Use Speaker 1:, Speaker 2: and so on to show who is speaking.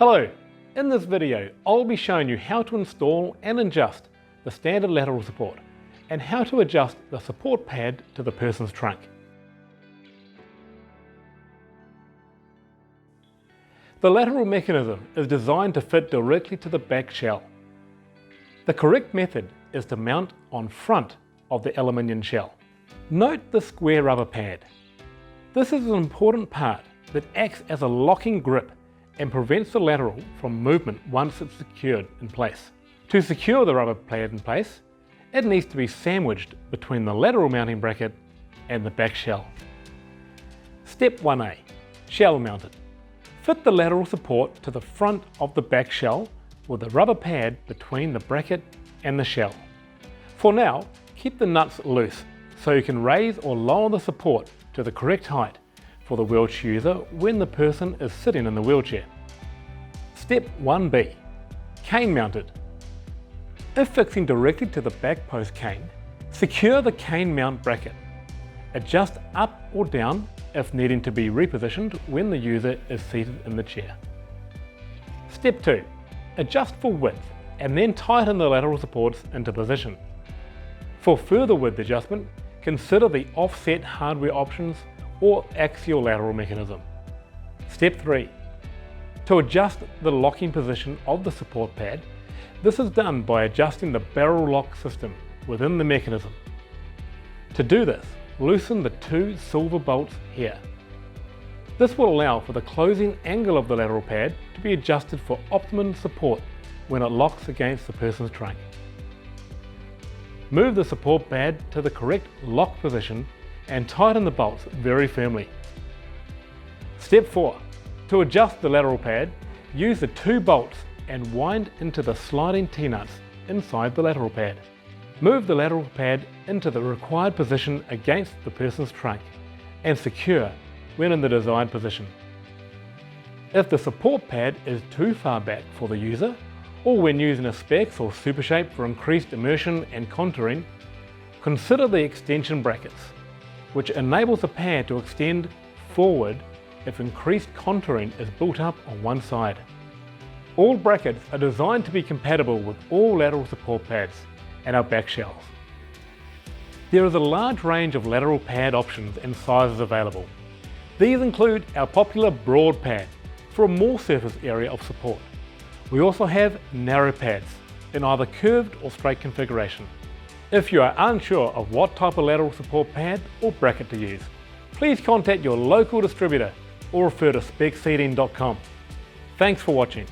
Speaker 1: Hello, in this video I'll be showing you how to install and adjust the standard lateral support and how to adjust the support pad to the person's trunk. The lateral mechanism is designed to fit directly to the back shell. The correct method is to mount on front of the aluminium shell. Note the square rubber pad. This is an important part that acts as a locking grip and prevents the lateral from movement once it's secured in place. To secure the rubber pad in place, it needs to be sandwiched between the lateral mounting bracket and the back shell. Step 1A. Shell mounted. Fit the lateral support to the front of the back shell with the rubber pad between the bracket and the shell. For now, keep the nuts loose so you can raise or lower the support to the correct height for the wheelchair user when the person is sitting in the wheelchair. Step 1B. Cane mounted. If fixing directly to the back post cane, secure the cane mount bracket. Adjust up or down if needing to be repositioned when the user is seated in the chair. Step 2. Adjust for width and then tighten the lateral supports into position. For further width adjustment, consider the offset hardware options or axial lateral mechanism. Step 3. To adjust the locking position of the support pad, this is done by adjusting the barrel lock system within the mechanism. To do this, loosen the two silver bolts here. This will allow for the closing angle of the lateral pad to be adjusted for optimum support when it locks against the person's trunk. Move the support pad to the correct lock position and tighten the bolts very firmly. Step 4. To adjust the lateral pad, use the two bolts and wind into the sliding T-nuts inside the lateral pad. Move the lateral pad into the required position against the person's trunk and secure when in the desired position. If the support pad is too far back for the user, or when using a Spex or Super Shape for increased immersion and contouring, consider the extension brackets, which enables the pad to extend forward if increased contouring is built up on one side. All brackets are designed to be compatible with all lateral support pads and our back shells. There is a large range of lateral pad options and sizes available. These include our popular broad pad for a more surface area of support. We also have narrow pads in either curved or straight configuration. If you are unsure of what type of lateral support pad or bracket to use, please contact your local distributor or refer to spexseating.com. Thanks for watching.